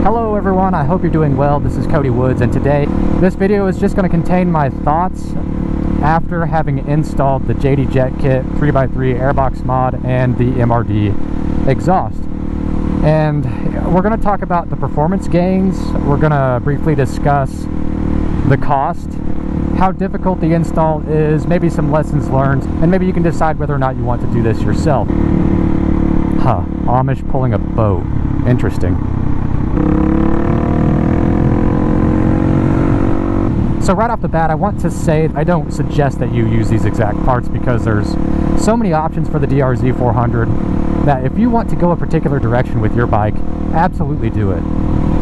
Hello everyone, I hope you're doing well. This is Cody Woods, and today this video is just going to contain my thoughts after having installed the JD Jet Kit 3x3 airbox mod and the MRD exhaust. And we're going to talk about the performance gains. We're going to briefly discuss the cost, how difficult the install is, maybe some lessons learned, and maybe you can decide whether or not you want to do this yourself. Amish pulling a boat. Interesting. So right off the bat, I want to say I don't suggest that you use these exact parts because there's so many options for the DR-Z400 that if you want to go a particular direction with your bike, absolutely do it.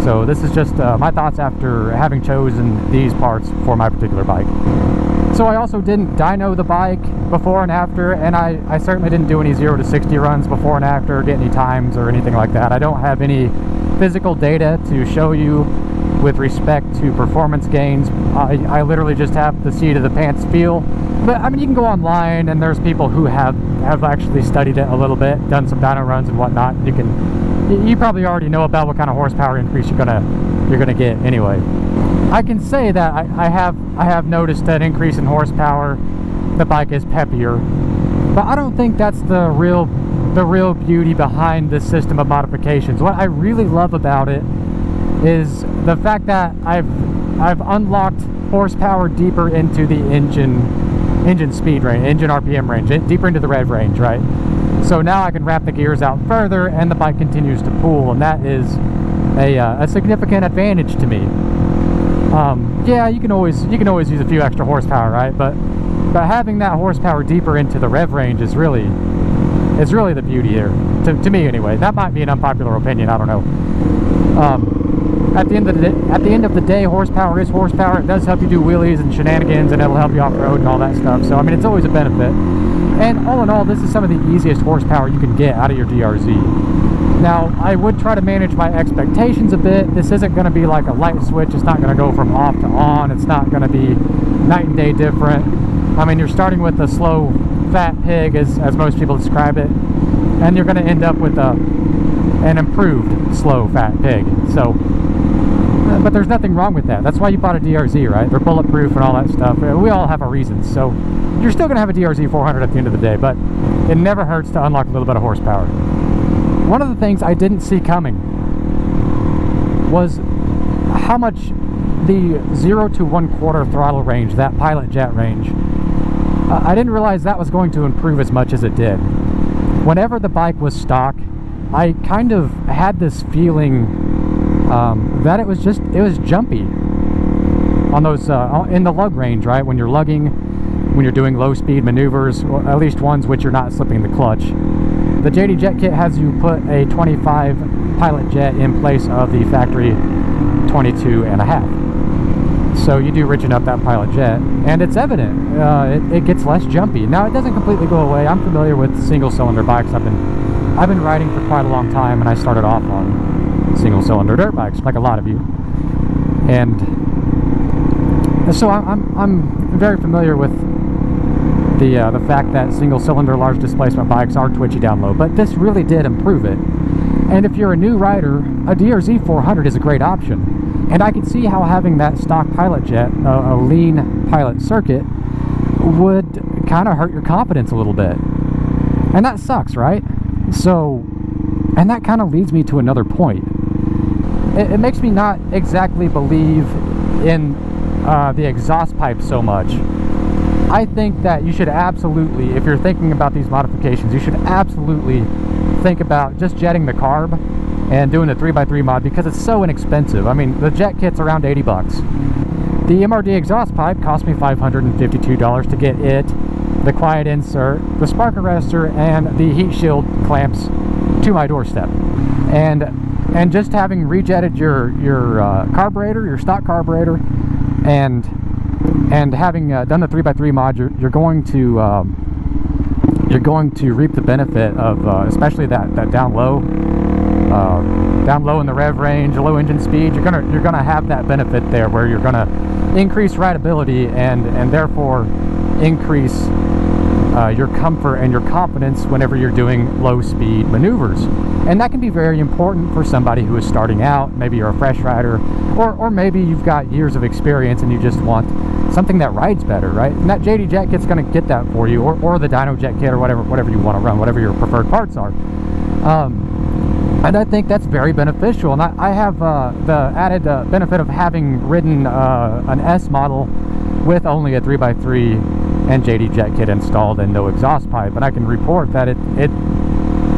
So this is just my thoughts after having chosen these parts for my particular bike. So I also didn't dyno the bike before and after, and I certainly didn't do any 0 to 60 runs before and after, get any times or anything like that. I don't have any physical data to show you with respect to performance gains. I literally just have the seat of the pants feel. But I mean, you can go online and there's people who have actually studied it a little bit, done some dyno runs and whatnot. You probably already know about what kind of horsepower increase you're gonna get anyway. I can say that I have noticed an increase in horsepower. The bike is peppier, but I don't think that's the real beauty behind this system of modifications. What I really love about it is the fact that I've unlocked horsepower deeper into the engine speed range, engine RPM range, deeper into the rev range, right? So now I can wrap the gears out further and the bike continues to pull, and that is a significant advantage to me. Yeah, you can always use a few extra horsepower, right? But having that horsepower deeper into the rev range is really the beauty here, to me anyway. That might be an unpopular opinion, I don't know. At the end of the day, horsepower is horsepower. It does help you do wheelies and shenanigans, and it'll help you off-road and all that stuff. So I mean, it's always a benefit. And all in all, this is some of the easiest horsepower you can get out of your DR-Z. Now, I would try to manage my expectations a bit. This isn't going to be like a light switch. It's not going to go from off to on. It's not going to be night and day different. I mean, you're starting with a slow, fat pig, as most people describe it, and you're going to end up with an improved slow, fat pig. So, but there's nothing wrong with that. That's why you bought a DR-Z, right? They're bulletproof and all that stuff. We all have our reasons. So you're still going to have a DR-Z400 at the end of the day, but it never hurts to unlock a little bit of horsepower. One of the things I didn't see coming was how much the 0 to 1/4 throttle range, that pilot jet range, I didn't realize that was going to improve as much as it did. Whenever the bike was stock, I kind of had this feeling that it was jumpy on those in the lug range, right? When you're lugging, when you're doing low speed maneuvers, or at least ones which you're not slipping the clutch. The JD Jet Kit has you put a 25 pilot jet in place of the factory 22.5. So you do richen up that pilot jet, and it's evident. It gets less jumpy. Now, it doesn't completely go away. I'm familiar with single cylinder bikes. I've been riding for quite a long time, and I started off on single cylinder dirt bikes, like a lot of you. And so I'm very familiar with the fact that single cylinder large displacement bikes are twitchy down low, but this really did improve it. And if you're a new rider, a DR-Z400 is a great option. And I can see how having that stock pilot jet, a lean pilot circuit, would kind of hurt your confidence a little bit. And that sucks, right? So, and that kind of leads me to another point. It makes me not exactly believe in the exhaust pipe so much. I think that you should absolutely, if you're thinking about these modifications, you should absolutely think about just jetting the carb and doing the 3x3 mod because it's so inexpensive. I mean, the jet kit's around 80 bucks. The MRD exhaust pipe cost me $552 to get it, the quiet insert, the spark arrestor, and the heat shield clamps to my doorstep. And just having rejetted your carburetor, your stock carburetor, and having done the 3x3 mod, you're going to reap the benefit of especially that down low in the rev range, low engine speed. You're gonna have that benefit there, where you're gonna increase rideability and therefore increase your comfort and your confidence whenever you're doing low speed maneuvers. And that can be very important for somebody who is starting out. Maybe you're a fresh rider, or maybe you've got years of experience and you just want something that rides better, right? And that JD Jet Kit's going to get that for you, or the Dyno Jet Kit, or whatever you want to run, whatever your preferred parts are. And I think that's very beneficial. And I have the added benefit of having ridden an S model with only a 3x3 and JD Jet Kit installed and no exhaust pipe, and I can report that it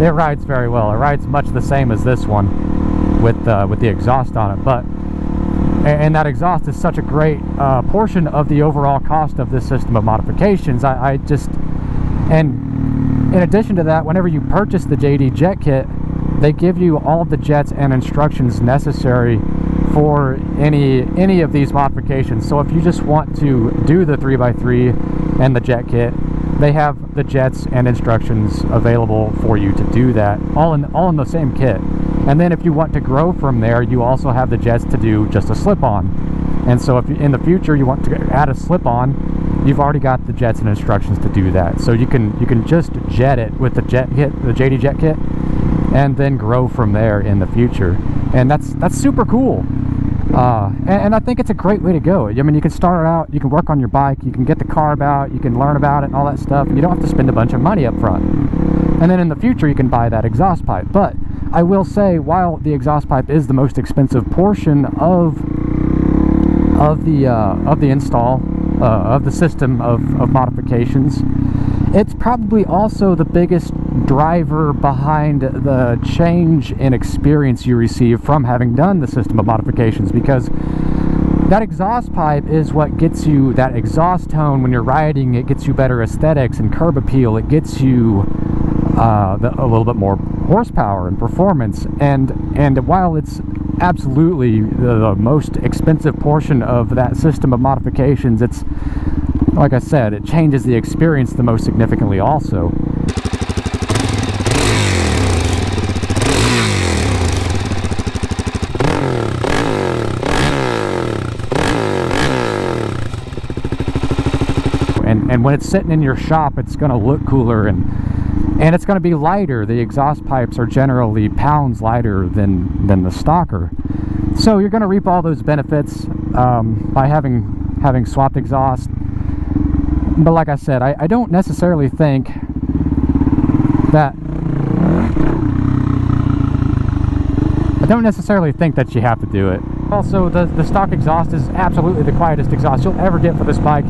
rides very well. It rides much the same as this one with the exhaust on it, and that exhaust is such a great portion of the overall cost of this system of modifications. And in addition to that, whenever you purchase the JD Jet Kit, they give you all of the jets and instructions necessary for any of these modifications. So if you just want to do the 3x3 and the Jet Kit, they have the jets and instructions available for you to do that, all in the same kit. And then if you want to grow from there, you also have the jets to do just a slip-on. And so if in the future you want to add a slip-on, you've already got the jets and instructions to do that. So you can just jet it with the Jet Kit, the JD Jet Kit, and then grow from there in the future. And that's super cool. And I think it's a great way to go. I mean, you can start out, you can work on your bike, you can get the carb out, you can learn about it and all that stuff, and you don't have to spend a bunch of money up front. And then in the future, you can buy that exhaust pipe. But I will say, while the exhaust pipe is the most expensive portion of the install of the system of modifications, it's probably also the biggest driver behind the change in experience you receive from having done the system of modifications, because that exhaust pipe is what gets you that exhaust tone when you're riding. It gets you better aesthetics and curb appeal. It gets you a little bit more horsepower and performance. And while it's absolutely the most expensive portion of that system of modifications, it's, like I said, it changes the experience the most significantly also. And when it's sitting in your shop, it's going to look cooler, and it's going to be lighter. The exhaust pipes are generally pounds lighter than the stocker. So you're going to reap all those benefits by having swapped exhaust. But like I said, I don't necessarily think that you have to do it. Also, the stock exhaust is absolutely the quietest exhaust you'll ever get for this bike.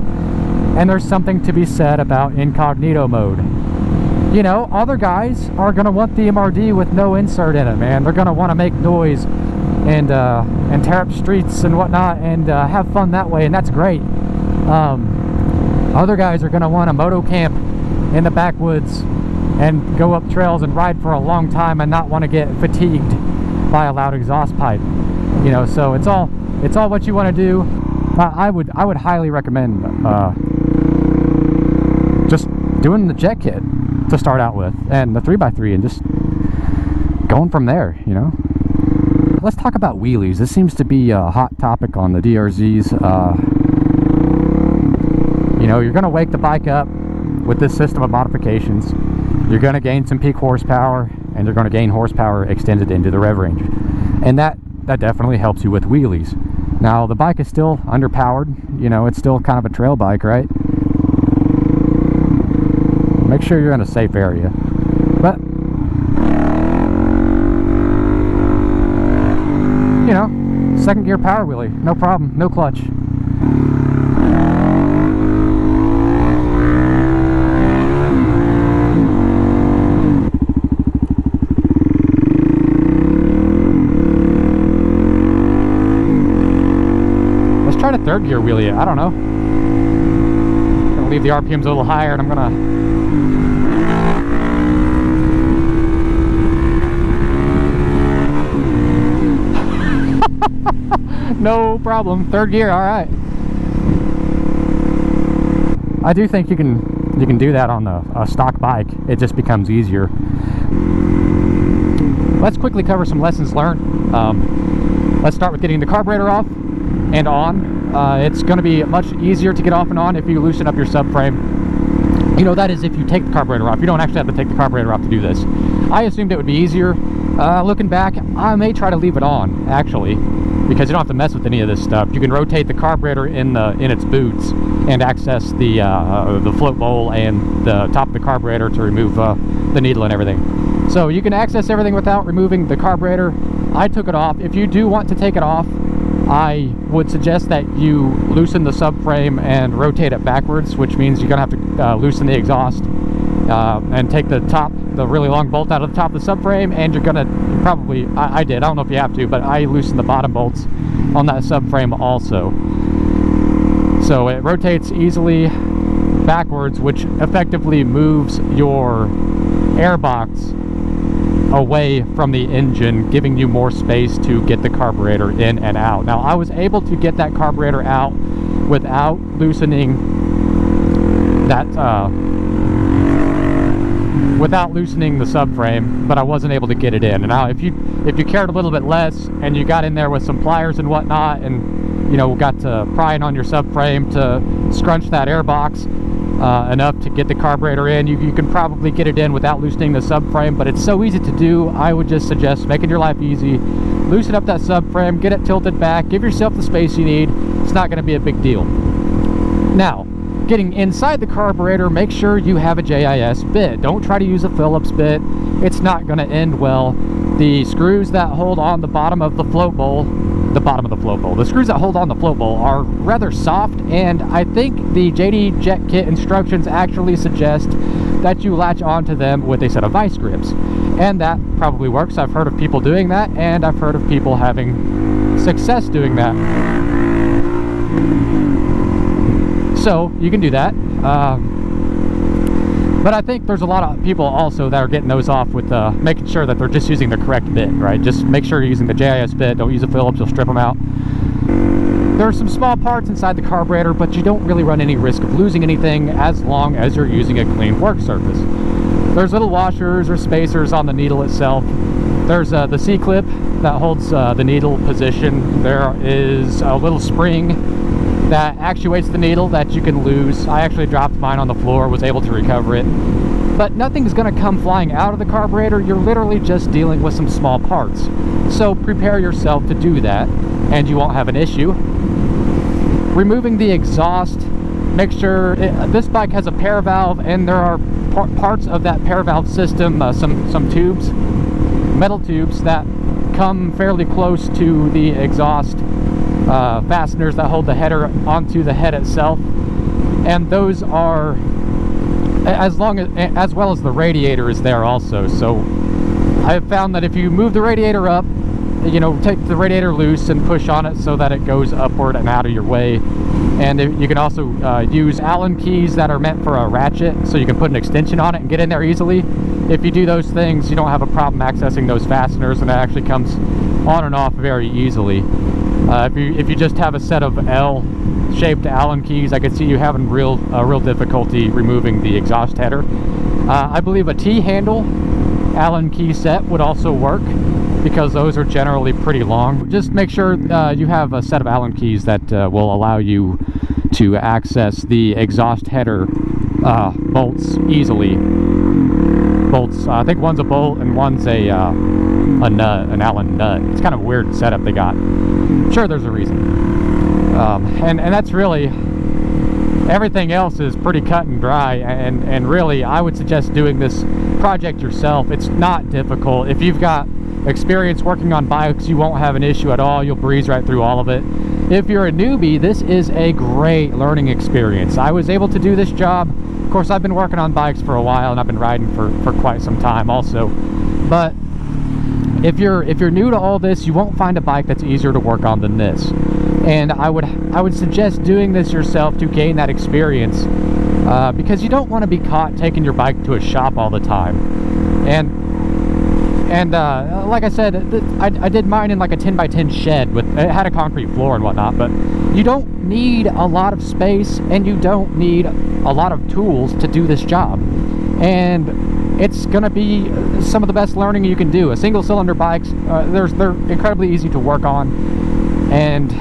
And there's something to be said about incognito mode. You know, other guys are going to want the MRD with no insert in it, man. They're going to want to make noise and tear up streets and whatnot and have fun that way, and that's great. Other guys are going to want a moto camp in the backwoods and go up trails and ride for a long time and not want to get fatigued by a loud exhaust pipe. You know, so it's all what you want to do. I would highly recommend just doing the Jet Kit to start out with, and the 3x3, and just going from there, you know. Let's talk about wheelies. This seems to be a hot topic on the DR-Zs. You know, you're going to wake the bike up with this system of modifications. You're going to gain some peak horsepower, and you're going to gain horsepower extended into the rev range. And that definitely helps you with wheelies. Now, the bike is still underpowered. You know, it's still kind of a trail bike, right? Make sure you're in a safe area. But, you know, second gear power wheelie, no problem, no clutch. Let's try to third gear wheelie it. I don't know. I'm gonna leave the RPMs a little higher, and I'm gonna no problem. Third gear, all right. I do think you can do that on a stock bike. It just becomes easier. Let's quickly cover some lessons learned. Let's start with getting the carburetor off and on. It's going to be much easier to get off and on if you loosen up your subframe. You know, that is if you take the carburetor off. You don't actually have to take the carburetor off to do this. I assumed it would be easier. Looking back, I may try to leave it on, actually, because you don't have to mess with any of this stuff. You can rotate the carburetor in its boots and access the float bowl and the top of the carburetor to remove the needle and everything. So you can access everything without removing the carburetor. I took it off. If you do want to take it off, I would suggest that you loosen the subframe and rotate it backwards, which means you're going to have to loosen the exhaust and take the really long bolt out of the top of the subframe, and you're going to probably, I did, I don't know if you have to, but I loosened the bottom bolts on that subframe also. So it rotates easily backwards, which effectively moves your airbox away from the engine, giving you more space to get the carburetor in and out. Now, I was able to get that carburetor out without loosening that without loosening the subframe, but I wasn't able to get it in. And now if you cared a little bit less and you got in there with some pliers and whatnot, and you know, got to prying on your subframe to scrunch that airbox enough to get the carburetor in, you can probably get it in without loosening the subframe. But it's so easy to do. I would just suggest making your life easy. Loosen up that subframe, get it tilted back, give yourself the space you need. It's not going to be a big deal. Now, getting inside the carburetor, make sure you have a JIS bit. Don't try to use a Phillips bit. It's not going to end well. The screws that hold on the bottom of the float bowl, the screws that hold on the float bowl are rather soft, and I think the JD Jet Kit instructions actually suggest that you latch onto them with a set of vice grips. And that probably works. I've heard of people doing that, and I've heard of people having success doing that. So you can do that, but I think there's a lot of people also that are getting those off with making sure that they're just using the correct bit, right? Just make sure you're using the JIS bit. Don't use a Phillips, you'll strip them out. There are some small parts inside the carburetor, but you don't really run any risk of losing anything as long as you're using a clean work surface. There's little washers or spacers on the needle itself. There's the C-clip that holds the needle position. There is a little spring that actuates the needle that you can lose. I actually dropped mine on the floor, was able to recover it. But nothing's going to come flying out of the carburetor. You're literally just dealing with some small parts. So prepare yourself to do that, and you won't have an issue. Removing the exhaust, make sure this bike has a pair valve, and there are parts of that pair valve system, some tubes, metal tubes that come fairly close to the exhaust fasteners that hold the header onto the head itself, and those are as well as the radiator is there also. So I have found that if you move the radiator up, you know, take the radiator loose and push on it so that it goes upward and out of your way. And you can also use Allen keys that are meant for a ratchet, so you can put an extension on it and get in there easily. If you do those things, you don't have a problem accessing those fasteners, and it actually comes on and off very easily. If you just have a set of L-shaped Allen keys, I could see you having real difficulty removing the exhaust header. I believe a T-handle Allen key set would also work, because those are generally pretty long. Just make sure you have a set of Allen keys that will allow you to access the exhaust header bolts easily. Bolts, I think one's a bolt and one's a nut, an Allen nut. It's kind of a weird setup they got. Sure, there's a reason. And that's really, everything else is pretty cut and dry, and really I would suggest doing this project yourself. It's not difficult. If you've got experience working on bikes, you won't have an issue at all. You'll breeze right through all of it. If you're a newbie, this is a great learning experience. I was able to do this job. Of course, I've been working on bikes for a while, and I've been riding for quite some time also. But if you're new to all this, you won't find a bike that's easier to work on than this. And I would suggest doing this yourself to gain that experience, because you don't want to be caught taking your bike to a shop all the time. And like I said, I did mine in like a 10x10 shed it had a concrete floor and whatnot, but you don't need a lot of space, and you don't need a lot of tools to do this job. And it's gonna be some of the best learning you can do. A single cylinder bikes, they're incredibly easy to work on, and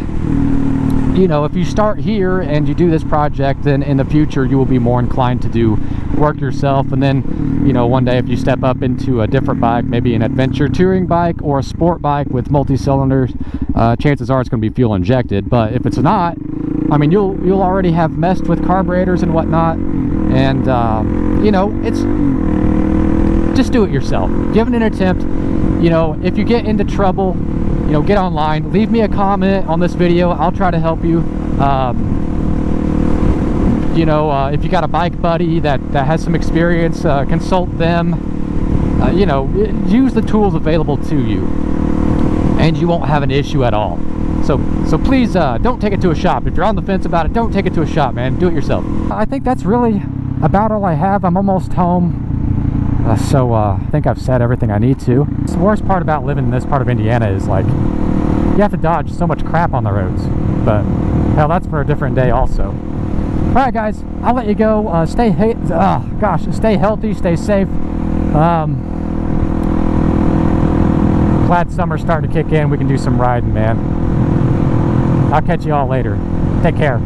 you know, if you start here and you do this project, then in the future you will be more inclined to do work yourself. And then, you know, one day if you step up into a different bike, maybe an adventure touring bike or a sport bike with multi-cylinders, chances are it's going to be fuel injected. But if it's not, I mean, you'll already have messed with carburetors and whatnot, and you know, it's just do it yourself. Give it an attempt. You know, if you get into trouble, you know, get online, leave me a comment on this video. I'll try to help you. You know, if you got a bike buddy that has some experience, consult them. You know, use the tools available to you, and you won't have an issue at all. So please don't take it to a shop. If you're on the fence about it, don't take it to a shop, man. Do it yourself. I think that's really about all I have. I'm almost home. So I think I've said everything I need to. The worst part about living in this part of Indiana is, like, you have to dodge so much crap on the roads. But hell, that's for a different day also. Alright guys, I'll let you go. Stay healthy, stay safe. Glad summer's starting to kick in. We can do some riding, man. I'll catch you all later. Take care.